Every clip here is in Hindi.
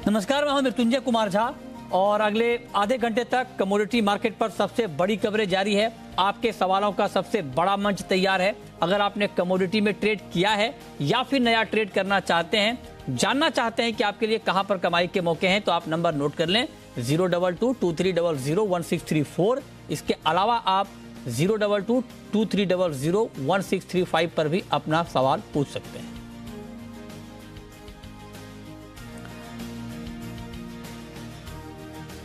नमस्कार, मैं हूं मृत्युंजय कुमार झा और अगले आधे घंटे तक कमोडिटी मार्केट पर सबसे बड़ी कवरेज जारी है। आपके सवालों का सबसे बड़ा मंच तैयार है। अगर आपने कमोडिटी में ट्रेड किया है या फिर नया ट्रेड करना चाहते हैं, जानना चाहते हैं कि आपके लिए कहां पर कमाई के मौके हैं, तो आप नंबर नोट कर लें 02223001634। इसके अलावा आप 02223001635 पर भी अपना सवाल पूछ सकते हैं।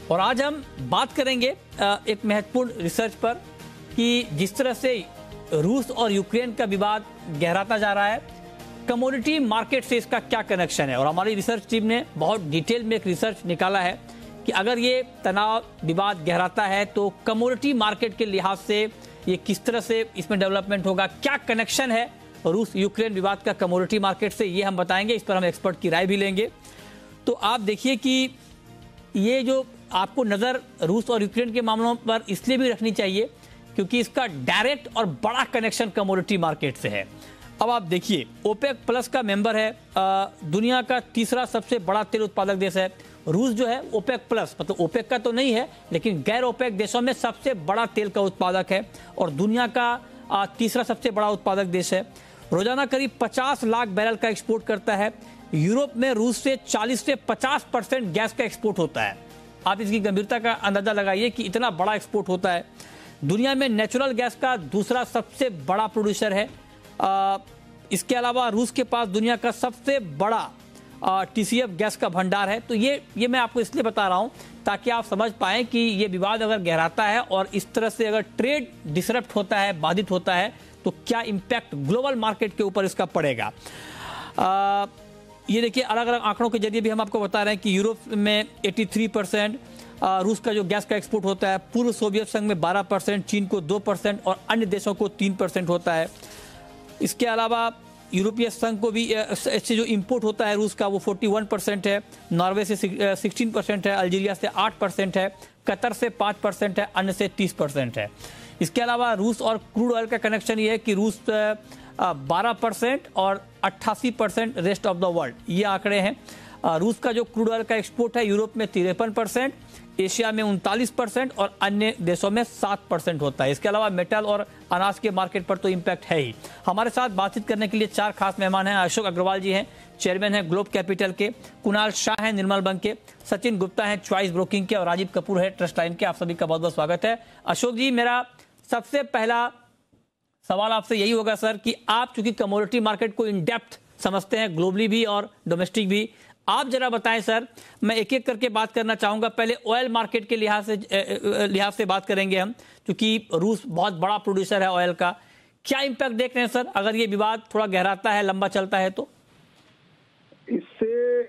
और आज हम बात करेंगे एक महत्वपूर्ण रिसर्च पर कि जिस तरह से रूस और यूक्रेन का विवाद गहराता जा रहा है, कमोडिटी मार्केट से इसका क्या कनेक्शन है। और हमारी रिसर्च टीम ने बहुत डिटेल में एक रिसर्च निकाला है कि अगर ये तनाव विवाद गहराता है तो कमोडिटी मार्केट के लिहाज से ये किस तरह से इसमें डेवलपमेंट होगा, क्या कनेक्शन है रूस यूक्रेन विवाद का कमोडिटी मार्केट से, ये हम बताएंगे। इस पर हम एक्सपर्ट की राय भी लेंगे। तो आप देखिए कि ये जो आपको नजर रूस और यूक्रेन के मामलों पर इसलिए भी रखनी चाहिए क्योंकि इसका डायरेक्ट और बड़ा कनेक्शन कमोडिटी मार्केट से है। अब आप देखिए, ओपेक प्लस का मेंबर है, दुनिया का तीसरा सबसे बड़ा तेल उत्पादक देश है। रूस जो है ओपेक प्लस, मतलब ओपेक का तो नहीं है लेकिन गैर ओपेक देशों में सबसे बड़ा तेल का उत्पादक है और दुनिया का तीसरा सबसे बड़ा उत्पादक देश है। रोजाना करीब 50 लाख बैरल का एक्सपोर्ट करता है। यूरोप में रूस से 40 से 50% गैस का एक्सपोर्ट होता है। आप इसकी गंभीरता का अंदाजा लगाइए कि इतना बड़ा एक्सपोर्ट होता है। दुनिया में नेचुरल गैस का दूसरा सबसे बड़ा प्रोड्यूसर है। इसके अलावा रूस के पास दुनिया का सबसे बड़ा टीसीएफ गैस का भंडार है। तो ये मैं आपको इसलिए बता रहा हूं ताकि आप समझ पाएं कि ये विवाद अगर गहराता है और इस तरह से अगर ट्रेड डिसरप्ट होता है, बाधित होता है, तो क्या इंपैक्ट ग्लोबल मार्केट के ऊपर इसका पड़ेगा। ये देखिए, अलग अलग आंकड़ों के जरिए भी हम आपको बता रहे हैं कि यूरोप में 83% रूस का जो गैस का एक्सपोर्ट होता है, पूर्व सोवियत संघ में 12%, चीन को 2% और अन्य देशों को 3% होता है। इसके अलावा यूरोपीय संघ को भी इससे जो इंपोर्ट होता है रूस का वो 41% है, नॉर्वे से 16% है, अल्जीरिया से 8% है, कतर से 5% है, अन्य से 30% है। इसके अलावा रूस और क्रूड ऑयल का कनेक्शन ये है कि रूस 12% और 88% रेस्ट ऑफ द वर्ल्ड, ये आंकड़े हैं। रूस का जो क्रूड ऑयल का एक्सपोर्ट है यूरोप में 53%, एशिया में 39% और अन्य देशों में 7% होता है। इसके अलावा मेटल और अनाज के मार्केट पर तो इम्पैक्ट है ही। हमारे साथ बातचीत करने के लिए 4 खास मेहमान हैं। अशोक अग्रवाल जी हैं, चेयरमैन हैं ग्लोब कैपिटल के, कुणाल शाह हैं निर्मल बैंक के, सचिन गुप्ता हैं चॉइस ब्रोकिंग के और राजीव कपूर है ट्रस्ट लाइन के। आप सभी का बहुत बहुत स्वागत है। अशोक जी, मेरा सबसे पहला सवाल आपसे यही होगा सर कि आप चूंकि कमोडिटी मार्केट को इन डेप्थ समझते हैं, ग्लोबली भी और डोमेस्टिक भी, आप जरा बताएं सर। मैं एक एक करके बात करना चाहूंगा। पहले ऑयल मार्केट के लिहाज से बात करेंगे हम, क्योंकि रूस बहुत बड़ा प्रोड्यूसर है ऑयल का। क्या इंपैक्ट देख रहे हैं सर अगर ये विवाद थोड़ा गहराता है, लंबा चलता है तो? इससे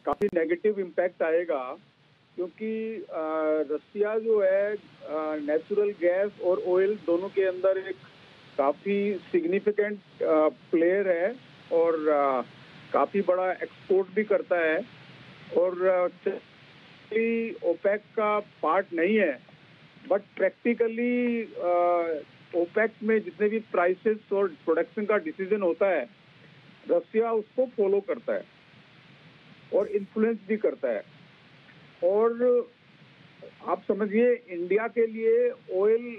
काफी नेगेटिव इम्पैक्ट आएगा क्योंकि रसिया जो है नेचुरल गैस और ऑयल दोनों के अंदर एक काफी सिग्निफिकेंट प्लेयर है और काफी बड़ा एक्सपोर्ट भी करता है और ओपेक का पार्ट नहीं है, बट प्रैक्टिकली ओपेक में जितने भी प्राइसेस और प्रोडक्शन का डिसीजन होता है रसिया उसको फॉलो करता है और इन्फ्लुएंस भी करता है। और आप समझिए इंडिया के लिए oil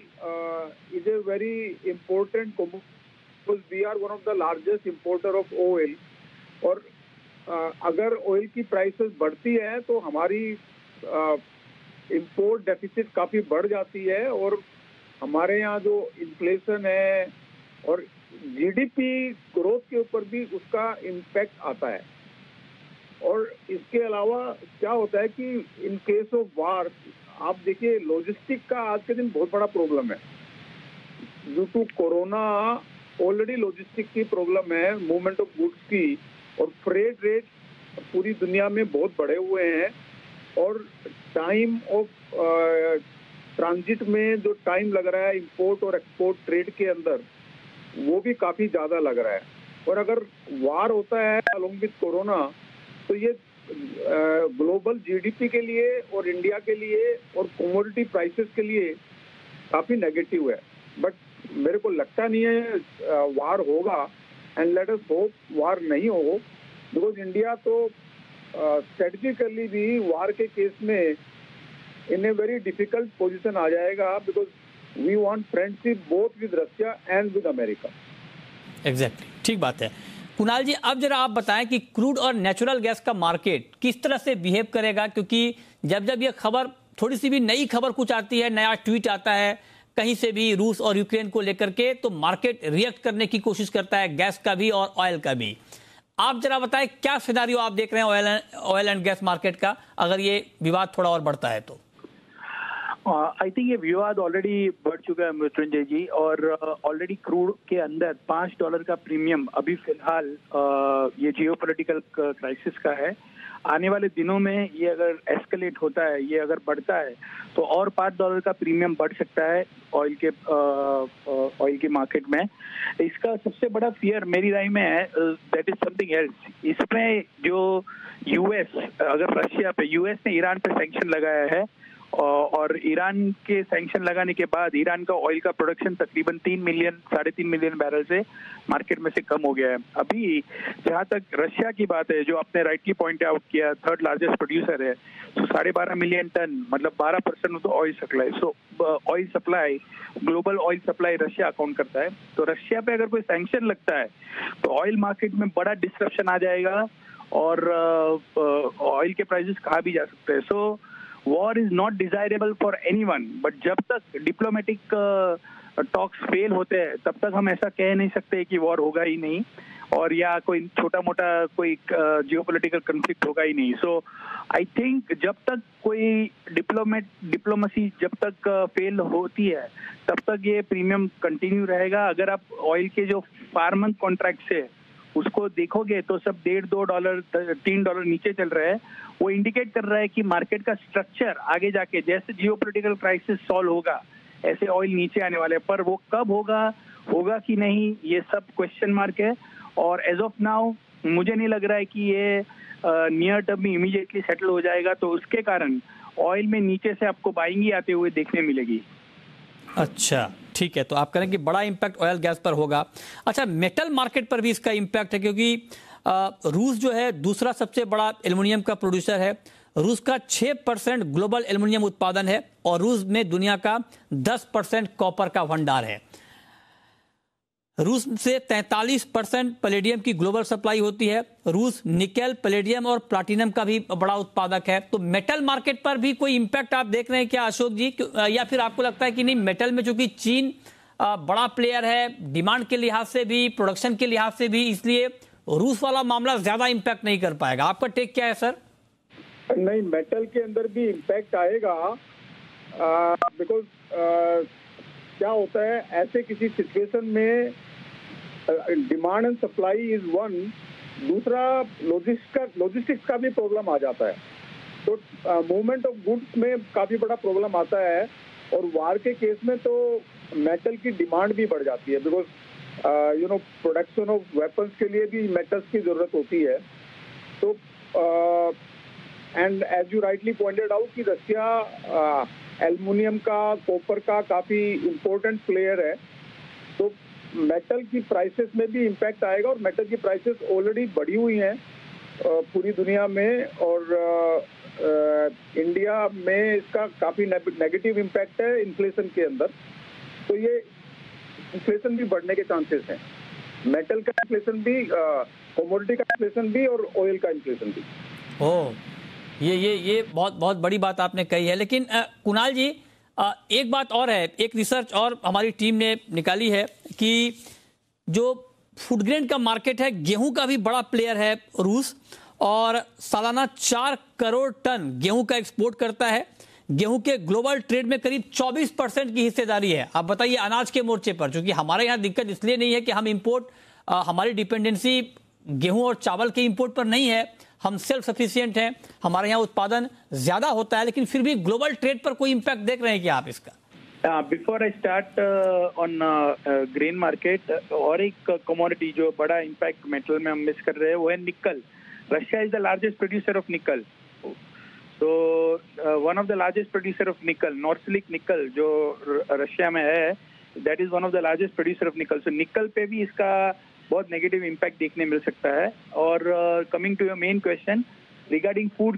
is a very important because we are one of the largest importer of oil. और अगर ऑयल की प्राइसेस बढ़ती है तो हमारी इंपोर्ट डेफिसिट काफी बढ़ जाती है और हमारे यहाँ जो इन्फ्लेशन है और जीडीपी ग्रोथ के ऊपर भी उसका इम्पैक्ट आता है। और इसके अलावा क्या होता है कि इन केस ऑफ वार, आप देखिए लॉजिस्टिक का आज के दिन बहुत बड़ा प्रॉब्लम है due to corona. Already logistic की प्रॉब्लम है, मूवमेंट ऑफ गुड्स की, और फ्रेट रेट पूरी दुनिया में बहुत बढ़े हुए हैं और टाइम ऑफ ट्रांजिट में जो टाइम लग रहा है इंपोर्ट और एक्सपोर्ट ट्रेड के अंदर, वो भी काफी ज्यादा लग रहा है। और अगर वार होता है अलोंग विद कोरोना तो ये ग्लोबल जीडीपी के लिए और इंडिया के लिए और कमोडिटी प्राइसेस के लिए काफी नेगेटिव है। बट मेरे को लगता नहीं है वार होगा एंड लेट अस होप वार नहीं हो, बिकॉज इंडिया तो स्ट्रेटजिकली भी वार के केस में in a very difficult position आ जाएगा, because we want friendship both with Russia and with America. Exactly, ठीक बात है। कुणाल जी, अब जरा आप बताएं कि क्रूड और नेचुरल गैस का मार्केट किस तरह से बिहेव करेगा, क्योंकि जब जब ये खबर, थोड़ी सी भी नई खबर कुछ आती है, नया ट्वीट आता है कहीं से भी रूस और यूक्रेन को लेकर के, तो मार्केट रिएक्ट करने की कोशिश करता है, गैस का भी और ऑयल का भी। आप जरा बताएं क्या सिनेरियो आप देख रहे हैं ऑयल एंड गैस मार्केट का, अगर ये विवाद थोड़ा और बढ़ता है तो? आई थिंक ये विवाद ऑलरेडी बढ़ चुका है मृत्युंजय जी, और ऑलरेडी क्रूड के अंदर $5 का प्रीमियम अभी फिलहाल ये जियोपॉलिटिकल क्राइसिस का है। आने वाले दिनों में ये अगर एस्केलेट होता है, ये अगर बढ़ता है, तो और $5 का प्रीमियम बढ़ सकता है ऑयल के मार्केट में। इसका सबसे बड़ा फियर मेरी राय में है दैट इज समथिंग एल्स। इसमें जो यूएस, अगर रशिया पे, यूएस ने ईरान पे सैंक्शन लगाया है, और ईरान के सैंक्शन लगाने के बाद ईरान का ऑयल का प्रोडक्शन तकरीबन 3 मिलियन बैरल से मार्केट में से कम हो गया है। अभी जहां तक रशिया की बात है, जो आपने राइटली पॉइंट आउट किया, थर्ड लार्जेस्ट प्रोड्यूसर है, तो 12.5 मिलियन टन, मतलब 12% of the oil supply. So oil supply, global oil supply Russia account करता है। तो रशिया पे अगर कोई सैंक्शन लगता है तो ऑयल मार्केट में बड़ा डिस्ट्रप्शन आ जाएगा, और ऑयल के प्राइसेस कहा भी जा सकते हैं। So war is not desirable for anyone, but जब तक डिप्लोमेटिक टॉक्स फेल होते हैं तब तक हम ऐसा कह नहीं सकते कि वॉर होगा ही नहीं, और या कोई छोटा मोटा कोई जियोपॉलिटिकल कॉन्फ्लिक्ट होगा ही नहीं। सो आई थिंक जब तक कोई डिप्लोमेसी जब तक फेल होती है तब तक ये प्रीमियम कंटिन्यू रहेगा। अगर आप ऑयल के जो 4 मंथ कॉन्ट्रैक्ट है उसको देखोगे तो सब $1.5, $3 नीचे चल रहे हैं। वो इंडिकेट कर रहा है कि मार्केट का स्ट्रक्चर आगे जाके, जैसे जियोपॉलिटिकल क्राइसिस सॉल्व होगा, ऐसे ऑयल नीचे आने वाले हैं। पर वो कब होगा कि नहीं, ये सब क्वेश्चन मार्क है। और एज ऑफ नाउ मुझे नहीं लग रहा है कि ये नियर टर्म में इमीडिएटली सेटल हो जाएगा, तो उसके कारण ऑयल में नीचे से आपको बाइंग ही आते हुए देखने मिलेगी। अच्छा, ठीक है, तो आप करें कि बड़ा इंपैक्ट ऑयल गैस पर होगा। अच्छा, मेटल मार्केट पर भी इसका इंपैक्ट है, क्योंकि रूस जो है दूसरा सबसे बड़ा एल्युमिनियम का प्रोड्यूसर है। रूस का 6% ग्लोबल एल्युमिनियम उत्पादन है, और रूस में दुनिया का 10% कॉपर का भंडार है। रूस से 43% पैलेडियम की ग्लोबल सप्लाई होती है। रूस निकेल, पैलेडियम और प्लाटिनम का भी बड़ा उत्पादक है। तो मेटल मार्केट पर भी कोई इंपैक्ट आप देख रहे हैं क्या अशोक जी, या फिर आपको लगता है कि नहीं, मेटल में चूंकि चीन बड़ा प्लेयर है डिमांड के लिहाज से भी, प्रोडक्शन के लिहाज से भी, इसलिए रूस वाला मामला ज्यादा इंपैक्ट नहीं कर पाएगा? आपका टेक क्या है सर? नहीं, मेटल के अंदर भी इम्पैक्ट आएगा, बिकॉज क्या होता है, ऐसे किसी सिचुएशन में demand and supply is one, दूसरा लॉजिस्टिक्स का भी प्रॉब्लम आ जाता है। तो मूवमेंट ऑफ गुड्स में काफी बड़ा प्रॉब्लम आता है, और वार के केस में तो मेटल की डिमांड भी बढ़ जाती है, बिकॉज प्रोडक्शन ऑफ वेपन्स के लिए भी मेटल्स की जरूरत होती है। तो and as you rightly pointed out कि रशिया एल्युमिनियम का, कॉपर का काफी इम्पोर्टेंट प्लेयर है, तो मेटल की प्राइसेस में भी इम्पैक्ट आएगा। और मेटल की प्राइसेस ऑलरेडी बढ़ी हुई हैं पूरी दुनिया में, और इंडिया में इसका काफी नेगेटिव इम्पैक्ट है इन्फ्लेशन के अंदर। तो ये इन्फ्लेशन भी बढ़ने के चांसेस हैं, मेटल का इन्फ्लेशन भी, कमोडिटी का इन्फ्लेशन भी, और ऑयल का इन्फ्लेशन भी। ओह, ये बहुत बड़ी बात आपने कही है। लेकिन कुणाल जी, एक बात और है, एक रिसर्च और हमारी टीम ने निकाली है कि जो फूड ग्रेन का मार्केट है, गेहूं का भी बड़ा प्लेयर है रूस, और सालाना 4 करोड़ टन गेहूं का एक्सपोर्ट करता है। गेहूं के ग्लोबल ट्रेड में करीब 24% की हिस्सेदारी है। आप बताइए, अनाज के मोर्चे पर, क्योंकि हमारे यहाँ दिक्कत इसलिए नहीं है कि हम इंपोर्ट, हमारी डिपेंडेंसी गेहूं और चावल के इंपोर्ट पर नहीं है, हम सेल्फ सफिशिएंट हैं, हमारे यहाँ उत्पादन ज्यादा होता है, लेकिन फिर भी ग्लोबल ट्रेड पर कोई इंपैक्ट देख रहे हैं क्या आप इसका? Before I start on grain market, और एक कमोडिटी जो बड़ा इम्पैक्ट मेटल में हम मिस कर रहे हैं वो है nickel. Russia is the largest producer of nickel. So one of the largest producer of nickel, Norilsk nickel जो रशिया में है, that is one of the largest producer of nickel. So निकल पे भी इसका बहुत नेगेटिव इम्पैक्ट देखने मिल सकता है। और coming to your main question, regarding food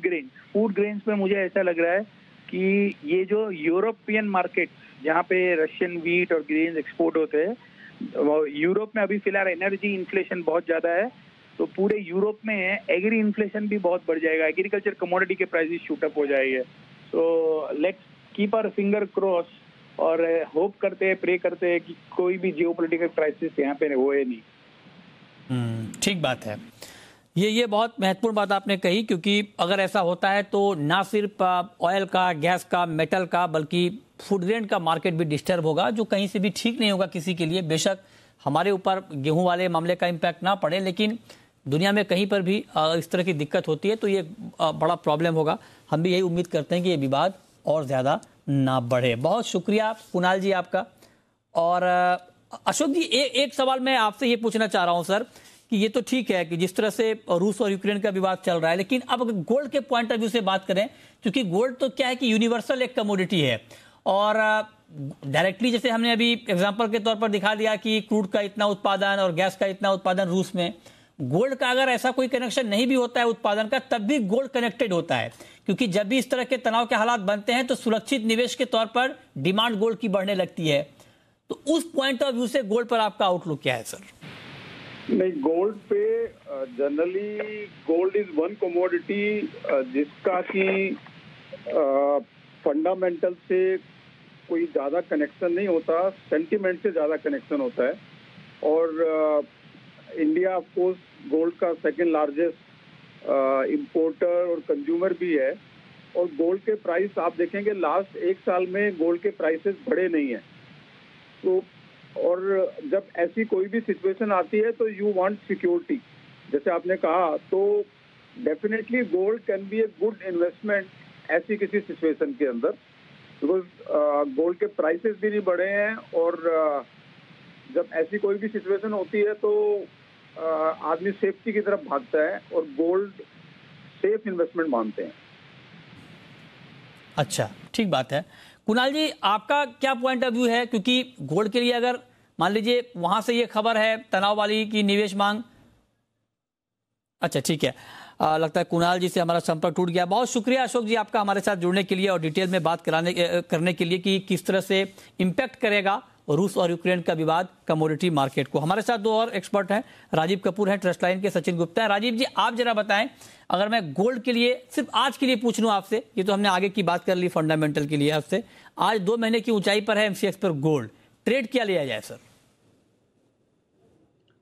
grains में मुझे ऐसा लग रहा है कि ये जो यूरोपियन मार्केट जहाँ पे रशियन व्हीट और ग्रेन्स एक्सपोर्ट होते हैं, यूरोप में अभी फिलहाल एनर्जी इन्फ्लेशन बहुत ज्यादा है, तो पूरे यूरोप में एग्री इन्फ्लेशन भी बहुत बढ़ जाएगा, एग्रीकल्चर कमोडिटी के प्राइसेस शूट अप हो जाएंगे। So let's keep our finger cross और होप करते हैं, प्रे करते हैं कि कोई भी जियोपॉलिटिकल क्राइसिस यहाँ पे होए नहीं। ठीक बात है। ये बहुत महत्वपूर्ण बात आपने कही, क्योंकि अगर ऐसा होता है तो ना सिर्फ ऑयल का, गैस का, मेटल का, बल्कि फूड ग्रेन का मार्केट भी डिस्टर्ब होगा, जो कहीं से भी ठीक नहीं होगा किसी के लिए। बेशक हमारे ऊपर गेहूं वाले मामले का इम्पैक्ट ना पड़े, लेकिन दुनिया में कहीं पर भी इस तरह की दिक्कत होती है तो ये बड़ा प्रॉब्लम होगा। हम भी यही उम्मीद करते हैं कि ये विवाद और ज़्यादा ना बढ़े। बहुत शुक्रिया कुणाल जी आपका। और अशोक जी, एक सवाल मैं आपसे ये पूछना चाह रहा हूँ सर, कि ये तो ठीक है कि जिस तरह से रूस और यूक्रेन का विवाद चल रहा है, लेकिन अब अगर गोल्ड के पॉइंट ऑफ व्यू से बात करें, क्योंकि गोल्ड तो क्या है कि यूनिवर्सल एक कमोडिटी है, और डायरेक्टली जैसे हमने अभी एग्जांपल के तौर पर दिखा दिया कि क्रूड का इतना उत्पादन और गैस का इतना उत्पादन रूस में, गोल्ड का अगर ऐसा कोई कनेक्शन नहीं भी होता है उत्पादन का, तब भी गोल्ड कनेक्टेड होता है, क्योंकि जब भी इस तरह के तनाव के हालात बनते हैं तो सुरक्षित निवेश के तौर पर डिमांड गोल्ड की बढ़ने लगती है। तो उस पॉइंट ऑफ व्यू से गोल्ड पर आपका आउटलुक क्या है सर? नहीं, गोल्ड पे generally gold is one commodity जिसका कि फंडामेंटल से कोई ज़्यादा कनेक्शन नहीं होता, सेंटिमेंट से ज़्यादा कनेक्शन होता है। और इंडिया ऑफ कोर्स गोल्ड का सेकंड लार्जेस्ट इंपोर्टर और कंज्यूमर भी है, और गोल्ड के प्राइस आप देखेंगे लास्ट एक साल में गोल्ड के प्राइसेस बढ़े नहीं हैं। तो और जब ऐसी कोई भी सिचुएशन आती है तो यू वांट सिक्योरिटी, जैसे आपने कहा, तो definitely gold can be a good investment ऐसी किसी सिचुएशन के अंदर, बिकॉज गोल्ड के प्राइसेस भी नहीं बढ़े हैं, और जब ऐसी कोई भी सिचुएशन होती है तो आदमी सेफ्टी की तरफ भागता है और गोल्ड सेफ इन्वेस्टमेंट मानते हैं। अच्छा, ठीक बात है। कुणाल जी, आपका क्या पॉइंट ऑफ व्यू है? क्योंकि गोल्ड के लिए अगर मान लीजिए वहां से ये खबर है तनाव वाली की निवेश मांग, अच्छा ठीक है, लगता है कुणाल जी से हमारा संपर्क टूट गया। बहुत शुक्रिया अशोक जी आपका हमारे साथ जुड़ने के लिए और डिटेल में बात करने के लिए कि किस तरह से इम्पैक्ट करेगा रूस और यूक्रेन का विवाद कमोडिटी मार्केट को। हमारे साथ दो और एक्सपर्ट हैं, राजीव कपूर हैं ट्रस्ट लाइन के, सचिन गुप्ता है। राजीव जी, आप जरा बताएं, अगर मैं गोल्ड के लिए सिर्फ आज के लिए पूछ लूं आपसे, ये तो हमने आगे की बात कर ली फंडामेंटल के लिए आपसे, आज 2 महीने की ऊंचाई पर है एमसीएक्स पर गोल्ड, ट्रेड क्या लिया जाए सर?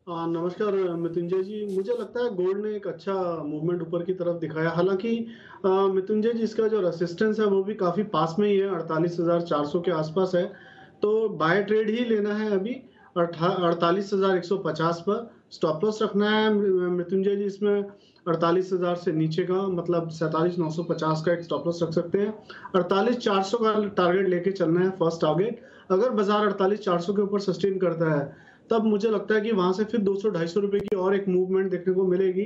नमस्कार मृत्युंजय जी, मुझे लगता है गोल्ड ने एक अच्छा मूवमेंट ऊपर की तरफ दिखाया। हालांकि मृत्युंजय जी, इसका जो रेसिस्टेंस है वो भी काफी पास में ही है, 48,400 के आसपास है, तो बाय ट्रेड ही लेना है अभी 48,150 पर। स्टॉप लॉस रखना है मृत्युंजय जी इसमें 48,000 से नीचे का, मतलब 47,950 का एक स्टॉप लॉस रख सकते हैं। 48,400 का टारगेट लेके चलना है फर्स्ट टारगेट। अगर बाजार 48,400 के ऊपर सस्टेन करता है तब मुझे लगता है कि वहां से फिर 200-250 रुपए की और एक मूवमेंट देखने को मिलेगी,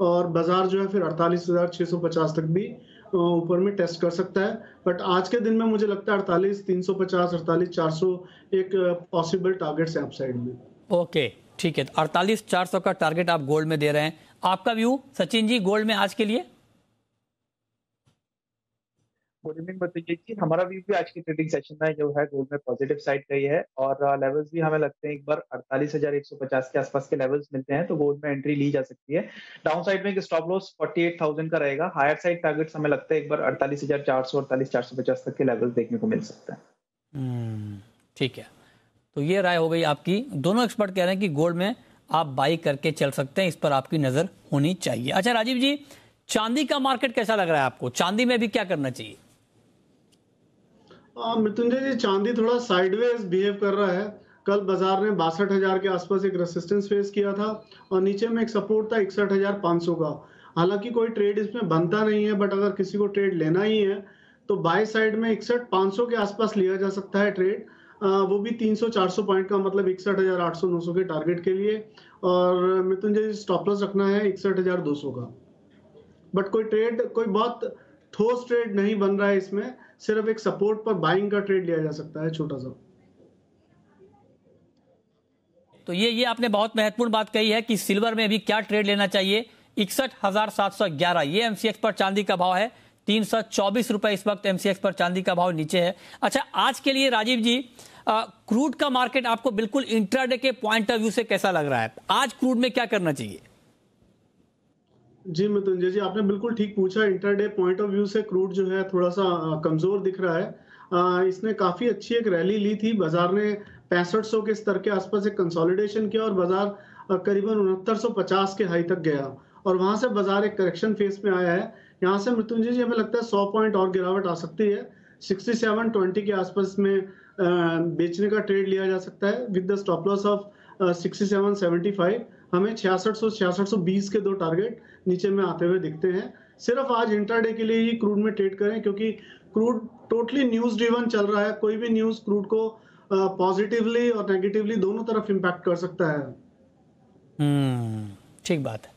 और बाजार जो है फिर 48,650 तक भी ऊपर में टेस्ट कर सकता है। बट आज के दिन में मुझे लगता है 48,350, 48,400 एक पॉसिबल टारगेट है अपसाइड में। ओके, ठीक है, 48,400 का टारगेट आप गोल्ड में दे रहे हैं। आपका व्यू सचिन जी गोल्ड में आज के लिए? गुड इवनिंग मृत्युंजय जी, हमारा व्यू भी आज की ट्रेडिंग सेशन में जो है गोल्ड में पॉजिटिव साइड का ही है, और लेवल्स भी हमें लगते हैं एक बार 48,150 के आसपास के लेवल्स मिलते हैं तो गोल्ड में एंट्री ली जा सकती है। डाउन साइड में एक स्टॉप लॉस 48,000 का रहेगा। हायर साइड टारगेट्स हमें लगता है एक बार 48,400 48,450 तक के लेवल्स देखने को मिल सकते हैं। ठीक है, तो ये राय हो गई आपकी। दोनों एक्सपर्ट कह रहे हैं कि गोल्ड में आप बाई करके चल सकते हैं, इस पर आपकी नजर होनी चाहिए। अच्छा राजीव जी, चांदी का मार्केट कैसा लग रहा है आपको? चांदी में भी क्या करना चाहिए? मृत्युंजय जी, चांदी थोड़ा साइडवेज बिहेव कर रहा है। कल बाजार ने 62,000 के आसपास एक रेसिस्टेंस फेस किया था और नीचे में एक सपोर्ट था 61,500 का। हालांकि कोई ट्रेड इसमें बनता नहीं है, बट अगर किसी को ट्रेड लेना ही है तो बाय साइड में 61,500 के आसपास लिया जा सकता है ट्रेड, वो भी 300-400 पॉइंट का, मतलब 61,800-900 के टारगेट के लिए। और मृत्युंजय जी, स्टॉप लॉस रखना है 61,200 का। बट कोई ट्रेड, कोई बहुत ठोस ट्रेड नहीं बन रहा है इसमें, सिर्फ एक सपोर्ट पर बाइंग का ट्रेड लिया जा सकता है छोटा सा। तो ये आपने बहुत महत्वपूर्ण बात कही है कि सिल्वर में भी क्या ट्रेड लेना चाहिए, 61,711 ये एमसीएक्स पर चांदी का भाव है। 324 रुपए इस वक्त एमसीएक्स पर चांदी का भाव नीचे है। अच्छा, आज के लिए राजीव जी क्रूड का मार्केट आपको बिल्कुल इंट्राडे के पॉइंट ऑफ व्यू से कैसा लग रहा है? आज क्रूड में क्या करना चाहिए? जी मृत्युंजय जी, आपने बिल्कुल ठीक पूछा। इंट्राडे पॉइंट ऑफ व्यू से क्रूड जो है थोड़ा सा कमजोर दिख रहा है। इसने काफी अच्छी एक रैली ली थी, बाजार ने 6500 के स्तर के आसपास एक कंसोलिडेशन किया और बाजार करीबन 6950 के हाई तक गया और वहां से बाजार एक करेक्शन फेज में आया है। यहाँ से मृत्युंजय जी हमें लगता है 100 पॉइंट और गिरावट आ सकती है। 6720 के आसपास में बेचने का ट्रेड लिया जा सकता है with the stop loss of 6775। हमें 6600-6620 के दो टारगेट नीचे में आते हुए दिखते हैं। सिर्फ आज इंट्राडे के लिए ही क्रूड में ट्रेड करें, क्योंकि क्रूड टोटली न्यूज ड्रिवन चल रहा है। कोई भी न्यूज क्रूड को पॉजिटिवली और नेगेटिवली दोनों तरफ इंपैक्ट कर सकता है। ठीक बात है।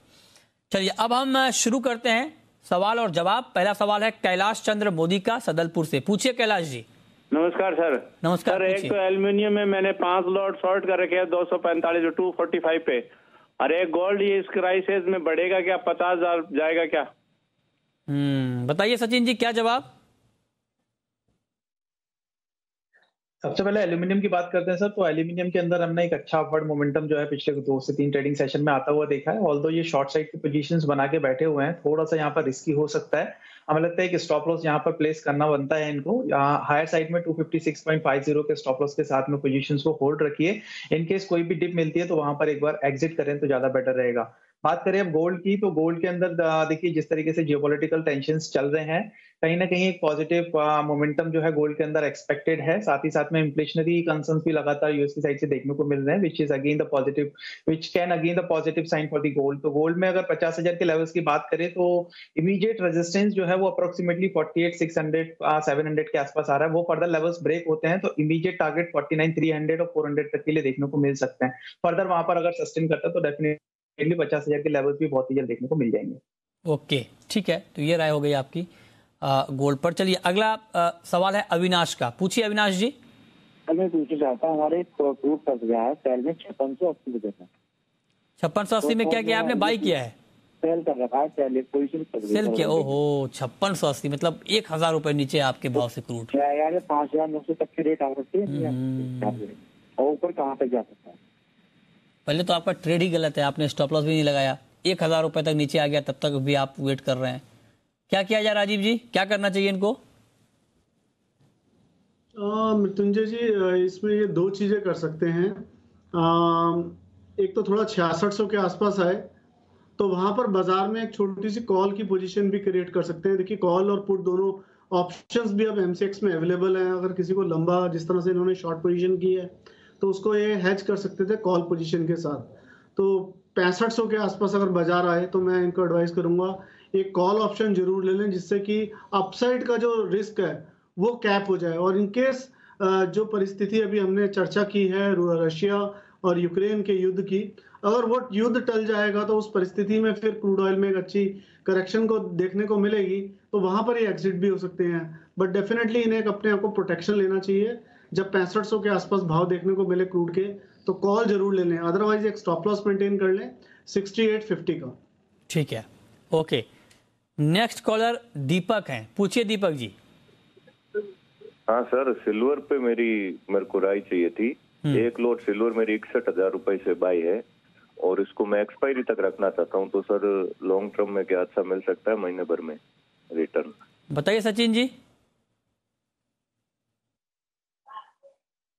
चलिए अब हम शुरू करते हैं सवाल और जवाब। पहला सवाल है कैलाश चंद्र मोदी का सदलपुर से। पूछिए कैलाश जी। नमस्कार सर। नमस्कार। सर, एक तो एल्यूमिनियम में मैंने 5 लॉट शॉर्ट कर रखे हैं 245 245 पे, और एक गोल्ड, ये इस क्राइसिस में बढ़ेगा क्या? 50,000 जाएगा क्या? बताइए सचिन जी, क्या जवाब? सबसे पहले एल्यूमिनियम की बात करते हैं सर। तो एल्यूमिनियम के अंदर हमने एक अच्छा अपवर्ड मोमेंटम जो है पिछले 2 से 3 ट्रेडिंग सेशन में आता हुआ देखा है। ऑल्दो ये शॉर्ट साइड की पोजीशंस बना के बैठे हुए हैं, थोड़ा सा यहाँ पर रिस्की हो सकता है। हमें लगता है कि स्टॉप लॉस यहाँ पर प्लेस करना बनता है इनको। हायर साइड में 256.50 के स्टॉप लॉस के साथ में पोजीशंस को होल्ड रखिए। इन केस कोई भी डिप मिलती है तो वहां पर एक बार एग्जिट करें तो ज्यादा बेटर रहेगा। बात करें अब गोल्ड की, तो गोल्ड के अंदर देखिए जिस तरीके से जियोपॉलिटिकल टेंशंस चल रहे हैं, कहीं ना कहीं एक पॉजिटिव मोमेंटम जो है गोल्ड के अंदर एक्सपेक्टेड है। साथ ही साथ में इन्फ्लेशनरी कंसर्न्स भी लगातार यूएस की साइड से देखने को मिल रहे हैं, which can again the positive sign for the gold. तो गोल्ड में अगर 50,000 के लेवल्स की बात करें तो इमीडिएट रेजिस्टेंस जो है वो अप्रोक्सीमेटली 48,600 700 के आसपास आ रहा है। वो फर्दर लेवल्स ब्रेक होते हैं तो इमीडिएट टारगेट 49,300 और 400 तक के लिए देखने को मिल सकते हैं। फर्दर वहां पर अगर सस्टेन करता है तो डेफिनेटली 50,000 के लेवल्स भी बहुत ही जल्द देखने को मिल जाएंगे। ओके, ठीक है, तो ये राय हो गई आपकी गोल्ड पर। चलिए अगला सवाल है अविनाश का। पूछिए अविनाश जी। मैं पूछना चाहता हूँ, हमारे क्रूड फंस गया है सेल में 5680 रुपए का। 5680 में क्या किया आपने? बाई किया है? सेल कर रखा है, सेल किया। ओहो, 5680 मतलब 1000 रुपए नीचे आपके भाव से क्रूड। यार 5,900 तक के रेट आ सकते हैं और ऊपर कहाँ तक जा सकता है? पहले तो आपका ट्रेड ही गलत है, आपने स्टॉप लॉस भी नहीं लगाया। 1000 रुपए तक नीचे आ गया, तब तक भी आप वेट कर रहे हैं। क्या किया जाए राजीव जी, क्या करना चाहिए इनको? मृत्युंजय जी, इसमें ये 2 चीजें कर सकते हैं। एक तो थोड़ा 6600 के आसपास आए तो वहां पर बाजार में एक छोटी सी कॉल की पोजीशन भी क्रिएट कर सकते हैं। देखिए कॉल और पुट दोनों ऑप्शंस भी अब एमसीएक्स में अवेलेबल हैं। अगर किसी को लंबा, जिस तरह से इन्होंने शॉर्ट पोजीशन की है, तो उसको ये हेज कर सकते थे कॉल पोजीशन के साथ। तो 6500 के आसपास अगर बाजार आए तो मैं इनको एडवाइस करूंगा एक कॉल ऑप्शन जरूर ले लें, जिससे कि अपसाइड का जो रिस्क है वो कैप हो जाए। और इनकेस जो परिस्थिति अभी हमने चर्चा की है रशिया और यूक्रेन के युद्ध की, अगर वो युद्ध टल जाएगा तो उस परिस्थिति में फिर क्रूड ऑयल में एक अच्छी करेक्शन को देखने को मिलेगी, तो वहां पर ये एग्जिट भी हो सकते हैं। बट डेफिनेटली इन्हें अपने आप को प्रोटेक्शन लेना चाहिए। जब 6500 के आसपास भाव देखने को मिले क्रूड के तो कॉल जरूर ले लें, अदरवाइज एक स्टॉप लॉस मेंटेन कर लें 6850 का। ठीक है, ओके। नेक्स्ट कॉलर दीपक हैं। पूछिए दीपक जी। हाँ सर, सिल्वर पे मेरे को राय चाहिए थी। एक लोट सिल्वर मेरी 61,000 रुपए से बाई है और इसको मैं एक्सपायरी तक रखना चाहता हूँ, तो सर लॉन्ग टर्म में क्या अच्छा मिल सकता है महीने भर में रिटर्न? बताइए सचिन जी।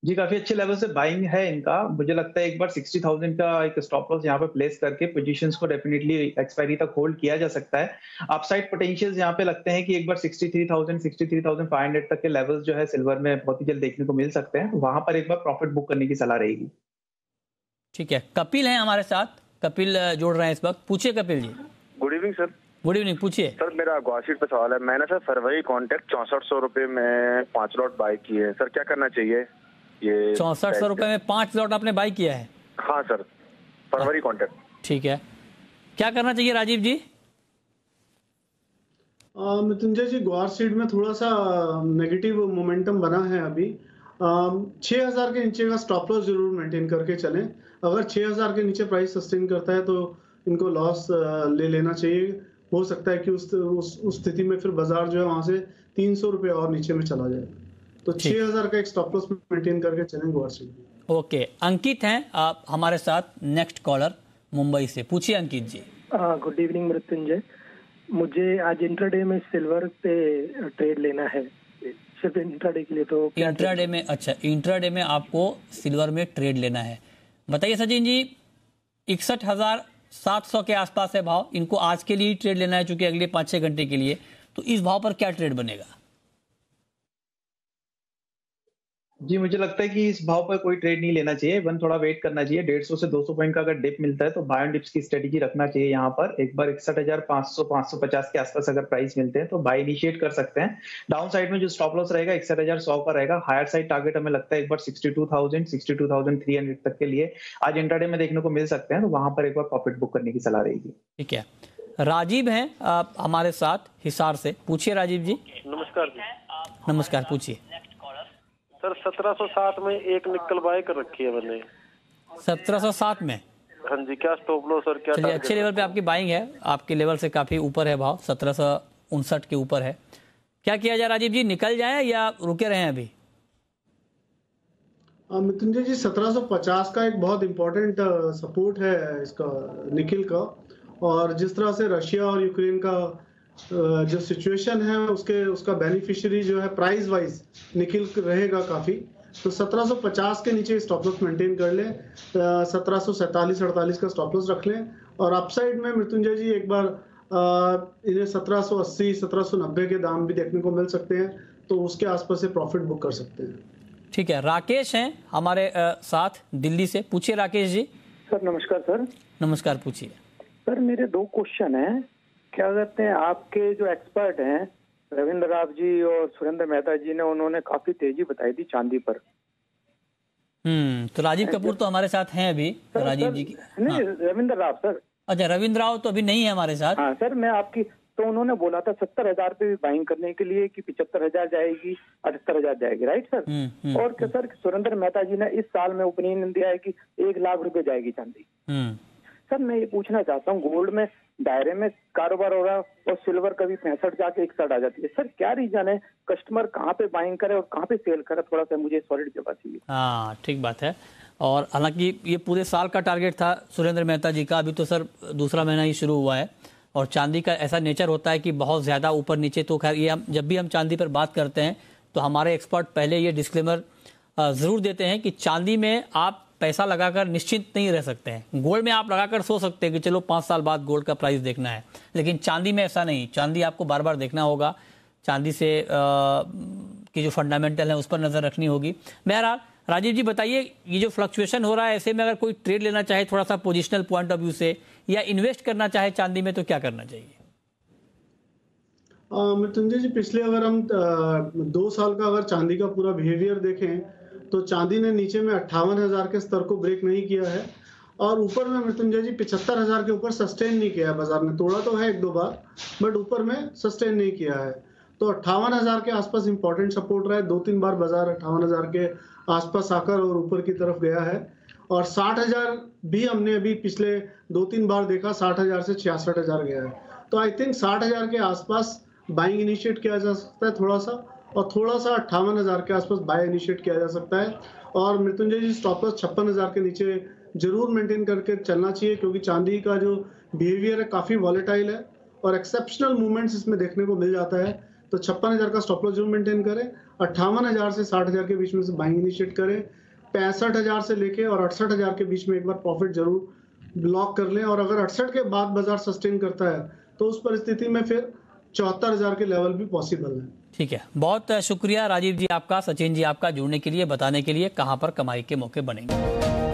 जी काफी अच्छे लेवल से बाइंग है इनका। मुझे लगता है एक बार 60,000 का एक स्टॉप लॉस यहाँ पे प्लेस करके पोजीशंस को डेफिनेटली एक्सपायरी तक होल्ड किया जा सकता है। अपसाइड पोटेंशियल्स यहाँ पे लगते हैं कि एक बार 63,000 63,500 तक के लेवल्स जो है सिल्वर में बहुत ही जल्द देखने को मिल सकते हैं। वहां पर एक बार प्रॉफिट बुक करने की सलाह रहेगी। ठीक है, कपिल है हमारे साथ। कपिल जोड़ रहे हैं इस वक्त। पूछिए Kapil ji. Good evening sir. Good evening, पूछिए सर। मेरा ग्वाशीट पे सवाल है। मैंने सर फरवरी कॉन्ट्रैक्ट 6400 रुपए में 5 लॉट बाय किए हैं सर, क्या करना चाहिए? ये 6400 रुपए में 5 लॉट आपने बाई किया है? हाँ सर, फरवरी कॉन्ट्रैक्ट। ठीक है, क्या करना चाहिए राजीव जी? मृत्युंजय जी, ग्वार सीड में थोड़ा सा नेगेटिव मोमेंटम बना है अभी। 6000 के नीचे का स्टॉप लॉस जरूर मेंटेन करके चलें। अगर 6000 के नीचे प्राइस सस्टेन करता है तो इनको लॉस ले लेना चाहिए। हो सकता है कि उस स्थिति में फिर बाजार जो है वहां से 300 रुपये और नीचे में चला जाए। तो 6000 का एक स्टॉप लॉस मेंटेन करके चलेंगे और से। ओके, अंकित हैं आप हमारे साथ, नेक्स्ट कॉलर मुंबई से। पूछिए अंकित जी। गुड इवनिंग मृत्युंजय, मुझे आज इंट्राडे में सिल्वर पे ट्रेड लेना है, सिर्फ इंट्राडे के लिए। तो इंट्राडे में, अच्छा इंट्राडे में आपको सिल्वर में ट्रेड लेना है। बताइए सचिन जी, 61,700 के आसपास है भाव, इनको आज के लिए ही ट्रेड लेना है चूंकि अगले 5-6 घंटे के लिए, तो इस भाव पर क्या ट्रेड बनेगा? जी मुझे लगता है कि इस भाव पर कोई ट्रेड नहीं लेना चाहिए, वन थोड़ा वेट करना चाहिए। 150 से 200 पॉइंट का अगर डिप मिलता है तो बाय एंड डिप्स की स्ट्रेटेजी रखना चाहिए। यहाँ पर एक बार 61,500 550 के आसपास अगर प्राइस मिलते हैं तो बाय इनिशिएट कर सकते हैं। डाउन साइड में जो स्टॉप लॉस रहेगा 61,100 का रहेगा। हायर साइड टारगेट हमें लगता है एक बार 62,000 62,300 तक के लिए आज इंट्राडे में देखने को मिल सकते हैं, तो वहां पर एक बार प्रॉफिट बुक करने की सलाह रहेगी। ठीक है, राजीव हैं हमारे साथ हिसार से। पूछिए राजीव जी। नमस्कार जी। नमस्कार, पूछिए सर। 1707 में एक निकल बाय कर रखी है मैंने। 1707 में? हाँ जी, क्या स्टॉप लॉस और क्या? चलिए, अच्छे लेवल पे आपकी बाइंग है, आपके लेवल से काफी ऊपर है भाव, 1759 के ऊपर है। क्या किया जाए राजीव जी, निकल जाए या रुके रहे अभी? मृत्युंजय जी 1750 का एक बहुत इंपॉर्टेंट सपोर्ट है इसका, निकिल का। और जिस तरह से रशिया और यूक्रेन का जो सिचुएशन है उसका बेनिफिशियरी जो है प्राइस वाइज निकिल रहेगा काफी। तो 1750 के नीचे स्टॉप लॉस मेंटेन कर लें, 1747-48 का स्टॉप लॉस रख लें। और अपसाइड में मृत्युंजय जी एक बार इन्हें 1780-1790 के दाम भी देखने को मिल सकते हैं, तो उसके आसपास से प्रॉफिट बुक कर सकते हैं। ठीक है, राकेश हैं हमारे साथ दिल्ली से। पूछिए राकेश जी। सर नमस्कार। सर नमस्कार, पूछिए। सर मेरे 2 क्वेश्चन हैं। क्या कहते हैं, आपके जो एक्सपर्ट हैं रविंद्र राव जी और सुरेंद्र मेहता जी ने, उन्होंने काफी तेजी बताई थी चांदी पर। तो राजीव कपूर तो हमारे साथ हैं अभी। राजीव जी की नहीं, हाँ। रविंद्र राव सर। अच्छा, रविंद्र राव तो अभी नहीं है हमारे साथ। हाँ सर, मैं आपकी, तो उन्होंने बोला था 70,000 पे भी बाइंग करने के लिए कि 75,000 जाएगी, 78,000 जाएगी, राइट सर? और क्या सर, सुरेंद्र मेहता जी ने इस साल में ओपिनियन दिया है कि 1 लाख रुपए जाएगी चांदी। सर मैं ये पूछना चाहता हूँ, गोल्ड में दायरे में कारोबार हो रहा है और सिल्वर कभी 65 जाके 61 आ जाती है, सर क्या रीजन है? कस्टमर कहाँ पे बाइंग करे और कहाँ पे सेल करे, थोड़ा सा मुझे सॉलिड जवाब चाहिए। हाँ ठीक बात है। और हालांकि ये पूरे साल का टारगेट था सुरेंद्र मेहता जी का, अभी तो सर दूसरा महीना ही शुरू हुआ है। और चांदी का ऐसा नेचर होता है कि बहुत ज़्यादा ऊपर नीचे, तो खैर ये हम जब भी हम चांदी पर बात करते हैं तो हमारे एक्सपर्ट पहले ये डिस्क्लेमर ज़रूर देते हैं कि चांदी में आप पैसा लगाकर निश्चिंत नहीं रह सकते हैं। गोल्ड में आप लगाकर सो सकते हैं कि चलो 5 साल बाद गोल्ड का प्राइस देखना है, लेकिन चांदी में ऐसा नहीं। चांदी आपको बार बार देखना होगा, चांदी से की जो फंडामेंटल है उस पर नज़र रखनी होगी। बहरहाल राजीव जी बताइए, ये जो फ्लक्चुएशन हो रहा है, ऐसे में अगर कोई ट्रेड लेना चाहे थोड़ा सा पोजिशनल पॉइंट ऑफ व्यू से, या इन्वेस्ट करना चाहे चांदी में, तो क्या करना चाहिए? मृत्युंजय जी, पिछले अगर हम 2 साल का अगर चांदी का पूरा बिहेवियर देखें तो चांदी ने नीचे में 58,000 के स्तर को ब्रेक नहीं किया है, और ऊपर में मृत्युंजय जी 75,000 के ऊपर सस्टेन नहीं किया है। बाजार ने तोड़ा तो है 1-2 बार, बट ऊपर में सस्टेन नहीं किया है। तो 58,000 के आसपास इंपॉर्टेंट सपोर्ट रहा है। 2-3 बार बाजार 58,000 के आसपास आकर और ऊपर की तरफ गया है। और 60,000 भी हमने अभी पिछले 2-3 बार देखा, 60,000 से 66,000 गया है। तो आई थिंक 60,000 के आसपास बाइंग इनिशिएट किया जा सकता है थोड़ा सा, और थोड़ा सा 58,000 के आसपास बाय इनिशिएट किया जा सकता है। और मृत्युंजय जी स्टॉप लॉस 56,000 के नीचे जरूर मेंटेन करके चलना चाहिए, क्योंकि चांदी का जो बिहेवियर है काफी वॉलेटाइल है और एक्सेप्शनल मूवमेंट्स इसमें देखने को मिल जाता है। तो 56,000 का स्टॉप लॉस जरूर मेंटेन करें, 58,000 से 60,000 के बीच में से बाइंग इनिशिएट करें, 65,000 से लेके और 68,000 के बीच में एक बार प्रॉफिट जरूर लॉक कर लें। और अगर 68 के बाद बाजार सस्टेन करता है तो उस परिस्थिति में फिर 74,000 के लेवल भी पॉसिबल है। ठीक है, बहुत शुक्रिया राजीव जी आपका, सचिन जी आपका जुड़ने के लिए, बताने के लिए कहां पर कमाई के मौके बनेंगे।